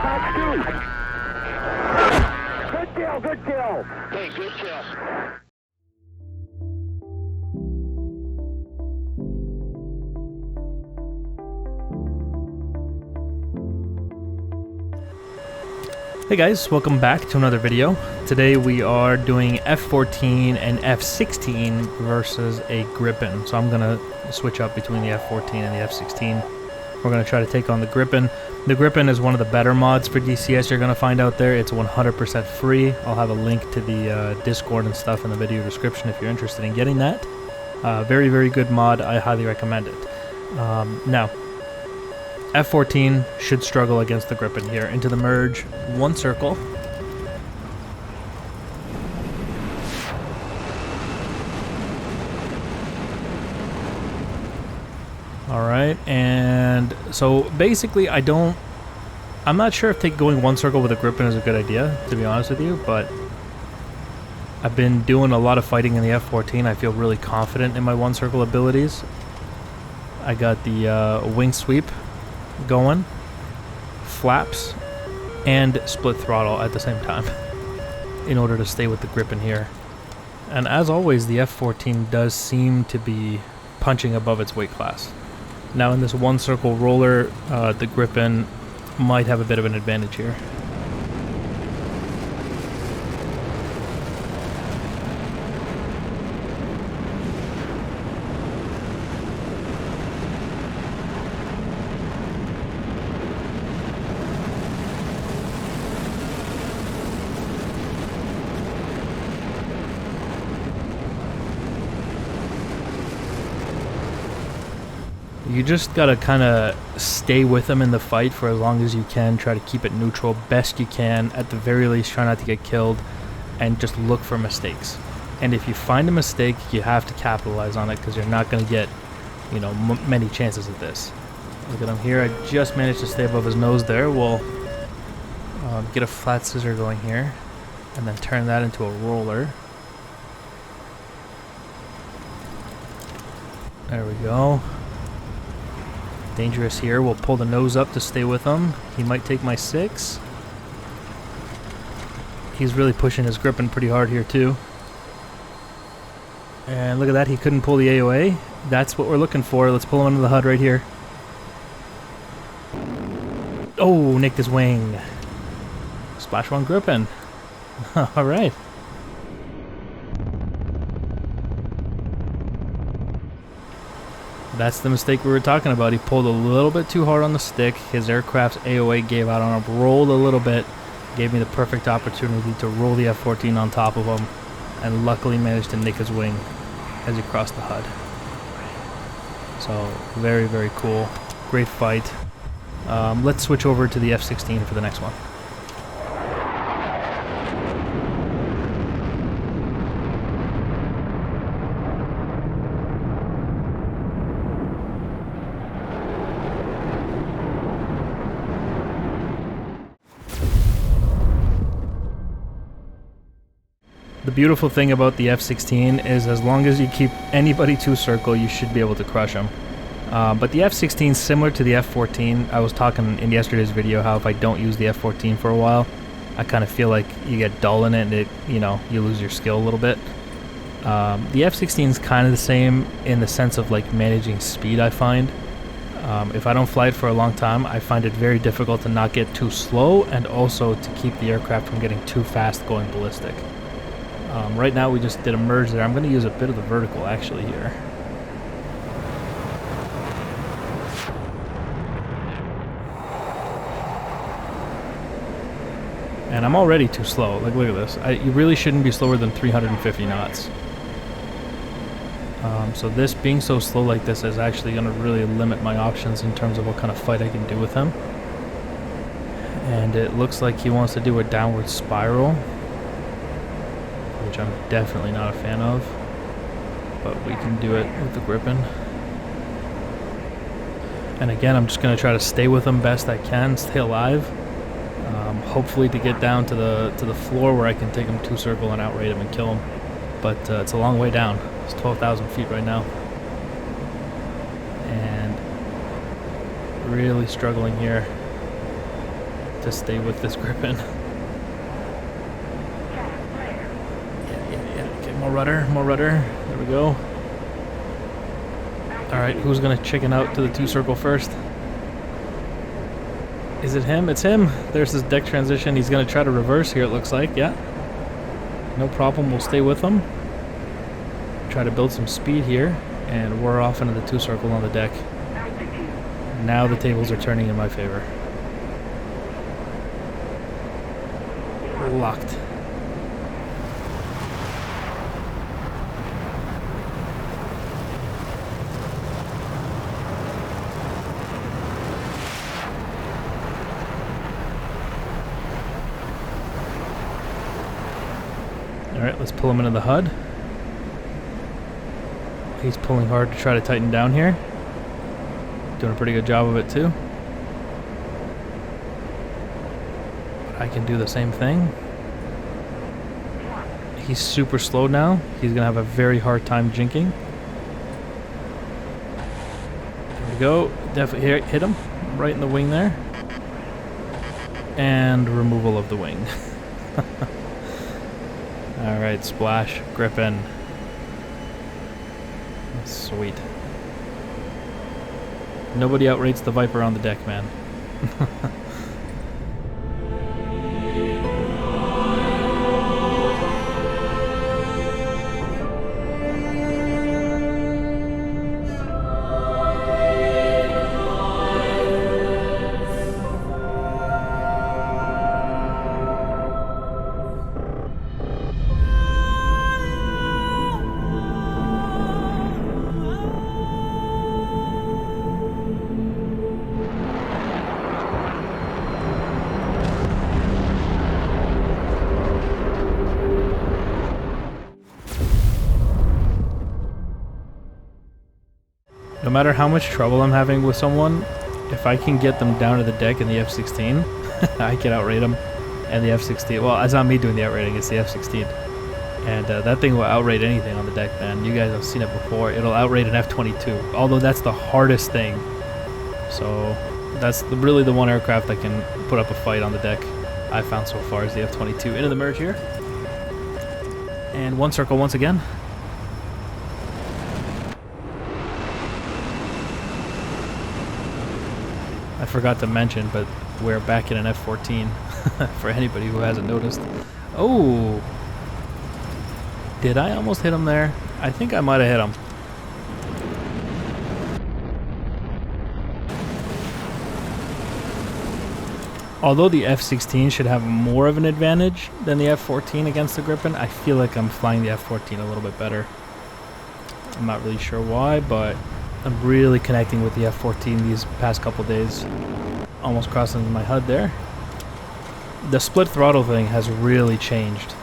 Good kill, good kill. Hey, good kill. Hey guys, welcome back to another video. Today we are doing F-14 and F-16 versus a Gripen. So I'm going to switch up between the F-14 and the F-16. We're going to try to take on the Gripen. The Gripen is one of the better mods for DCS you're going to find out there. It's 100% free. I'll have a link to the Discord and stuff in the video description if you're interested in getting that. Very, very good mod. I highly recommend it. Now, F-14 should struggle against the Gripen here. Into the merge, one circle. Alright, and so basically I'm not sure if going one circle with a Gripen is a good idea, to be honest with you, but I've been doing a lot of fighting in the F-14. I feel really confident in my one circle abilities. I got the wing sweep going, flaps, and split throttle at the same time in order to stay with the Gripen here. And as always, the F-14 does seem to be punching above its weight class. Now in this one circle roller, the Gripen might have a bit of an advantage here. You just gotta kind of stay with them in the fight for as long as you can. Try to keep it neutral best you can. At the very least, try not to get killed, and just look for mistakes. And if you find a mistake, you have to capitalize on it, because you're not gonna get, you know, many chances at this. Look at him here. I just managed to stay above his nose there. We'll get a flat scissor going here, and then turn that into a roller. There we go. Dangerous here. We'll pull the nose up to stay with him. He might take my 6. He's really pushing his Gripen pretty hard here too. And look at that, he couldn't pull the AOA. That's what we're looking for. Let's pull him under the HUD right here. Oh, nicked his wing. Splash 1 Gripen. Alright. That's the mistake we were talking about. He pulled a little bit too hard on the stick. His aircraft's AOA gave out on him, rolled a little bit, gave me the perfect opportunity to roll the F-14 on top of him, and luckily managed to nick his wing as he crossed the HUD. So, very, very cool. Great fight. Let's switch over to the F-16 for the next one. The beautiful thing about the F-16 is as long as you keep anybody to circle, you should be able to crush them. But the F-16 is similar to the F-14. I was talking in yesterday's video how if I don't use the F-14 for a while, I kind of feel like you get dull in it and you lose your skill a little bit. The F-16 is kind of the same in the sense of like managing speed, I find. If I don't fly it for a long time, I find it very difficult to not get too slow and also to keep the aircraft from getting too fast going ballistic. Right now we just did a merge there. I'm going to use a bit of the vertical actually here. And I'm already too slow. Like, look at this. You really shouldn't be slower than 350 knots. So this being so slow like this is actually going to really limit my options in terms of what kind of fight I can do with him. And it looks like he wants to do a downward spiral, which I'm definitely not a fan of, but we can do it with the Gripen. And again, I'm just going to try to stay with him best I can, stay alive, hopefully to get down to the floor where I can take him 2 circle and outrate him and kill him. But it's a long way down. It's 12,000 feet right now. And really struggling here to stay with this Gripen. Yeah. Okay, more rudder, more rudder. There we go. Alright, who's gonna chicken out to the 2-circle first? Is it him? It's him! There's his deck transition. He's gonna try to reverse here, it looks like. Yeah. No problem, we'll stay with him. Try to build some speed here, and we're off into the 2-circle on the deck. Now the tables are turning in my favor. Locked. Alright, let's pull him into the HUD. He's pulling hard to try to tighten down here. Doing a pretty good job of it too. But I can do the same thing. He's super slow now. He's gonna have a very hard time jinking. There we go. Definitely hit him right in the wing there. And removal of the wing. Alright, splash, Gripen. Sweet. Nobody outrates the Viper on the deck, man. No matter how much trouble I'm having with someone, if I can get them down to the deck in the F-16, I can outrate them. And the F-16, well, it's not me doing the outrating, it's the F-16. And that thing will outrate anything on the deck, man. You guys have seen it before. It'll outrate an F-22, although that's the hardest thing. So that's really the one aircraft that can put up a fight on the deck I've found so far is the F-22. Into the merge here. And 1-circle once again. I forgot to mention, but we're back in an F-14 for anybody who hasn't noticed. Oh! Did I almost hit him there? I think I might have hit him. Although the F-16 should have more of an advantage than the F-14 against the Gripen, I feel like I'm flying the F-14 a little bit better. I'm not really sure why, but I'm really connecting with the F-14 these past couple days. Almost crossing my HUD there. The split throttle thing has really changed.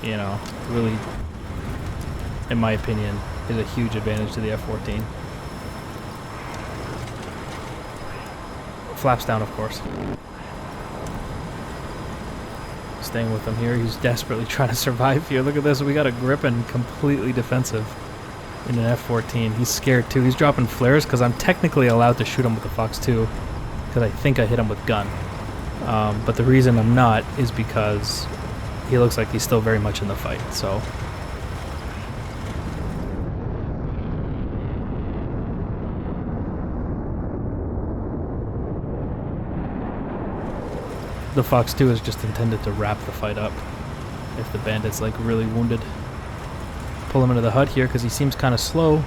You know, really, in my opinion, is a huge advantage to the F-14. Flaps down, of course. Staying with him here. He's desperately trying to survive here. Look at this. We got a Gripen completely defensive in an F-14. He's scared too. He's dropping flares because I'm technically allowed to shoot him with the Fox 2 because I think I hit him with gun. But the reason I'm not is because he looks like he's still very much in the fight. So the Fox 2 is just intended to wrap the fight up if the bandit's like really wounded. Pull him into the HUD here because he seems kind of slow.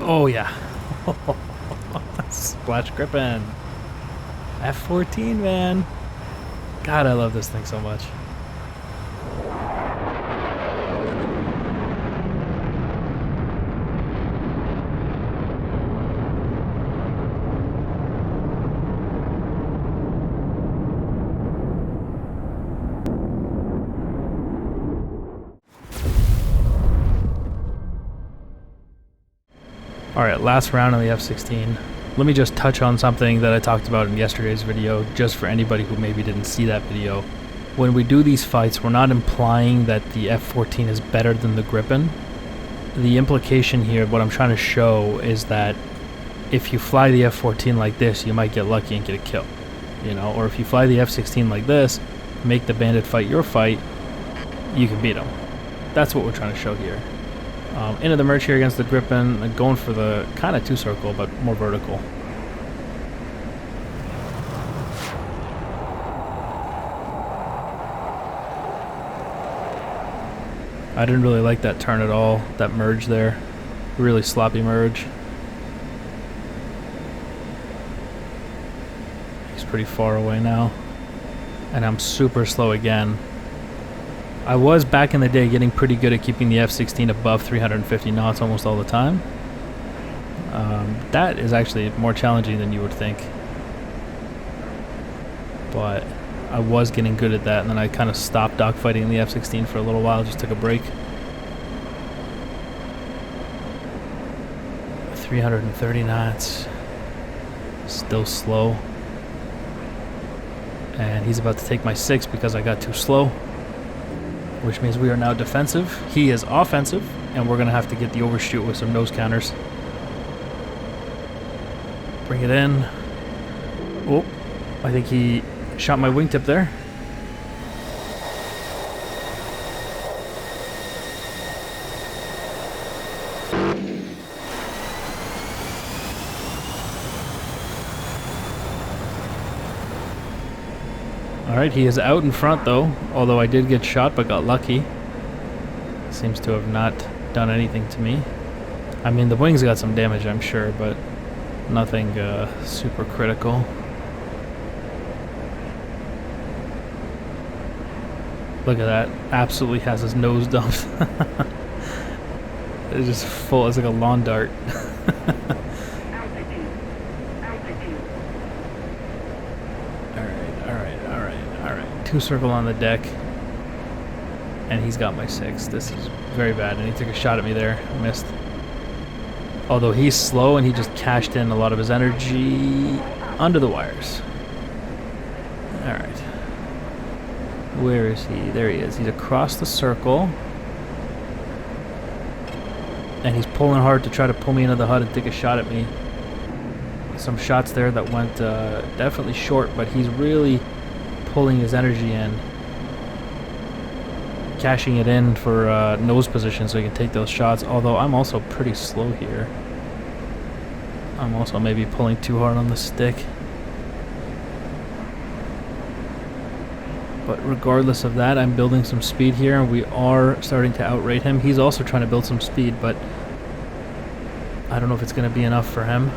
Oh yeah. Splash Gripen. F-14, man. God, I love this thing so much. Alright, last round on the F-16. Let me just touch on something that I talked about in yesterday's video, just for anybody who maybe didn't see that video. When we do these fights, we're not implying that the F-14 is better than the Gripen. The implication here, what I'm trying to show, is that if you fly the F-14 like this, you might get lucky and get a kill, you know, or if you fly the F-16 like this, make the bandit fight your fight, you can beat them. That's what we're trying to show here. Into the merge here against the Gripen, going for the kind of two-circle, but more vertical. I didn't really like that turn at all, that merge there. Really sloppy merge. He's pretty far away now. And I'm super slow again. I was back in the day getting pretty good at keeping the F-16 above 350 knots almost all the time. That is actually more challenging than you would think. But I was getting good at that, and then I kind of stopped dogfighting the F-16 for a little while, just took a break. 330 knots. Still slow. And he's about to take my 6 because I got too slow. Which means we are now defensive. He is offensive, and we're going to have to get the overshoot with some nose counters. Bring it in. Oh, I think he shot my wingtip there. Alright, he is out in front though, although I did get shot but got lucky. Seems to have not done anything to me. I mean, the wings got some damage, I'm sure, but nothing super critical. Look at that. Absolutely has his nose dumped. It's just full. It's like a lawn dart. Alright. Two-circle on the deck. And he's got my 6. This is very bad. And he took a shot at me there. Missed. Although he's slow and he just cashed in a lot of his energy under the wires. Alright. Where is he? There he is. He's across the circle. And he's pulling hard to try to pull me into the HUD and take a shot at me. Some shots there that went definitely short, but he's really pulling his energy in. Cashing it in for nose position so he can take those shots, although I'm also pretty slow here. I'm also maybe pulling too hard on the stick. But regardless of that, I'm building some speed here, and we are starting to outrate him. He's also trying to build some speed, but I don't know if it's going to be enough for him.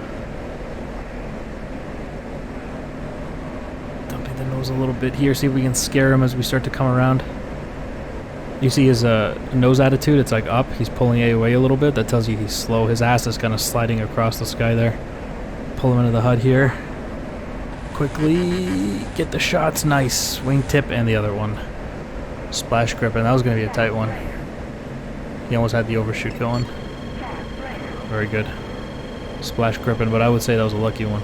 Dumping the nose a little bit here, see if we can scare him as we start to come around. You see his nose attitude, it's like up. He's pulling AOA a little bit. That tells you he's slow. His ass is kind of sliding across the sky there. Pull him into the HUD here. Quickly get the shots. Nice. Wingtip and the other one. Splash Gripen. That was going to be a tight one. He almost had the overshoot going. Very good. Splash Gripen, but I would say that was a lucky one.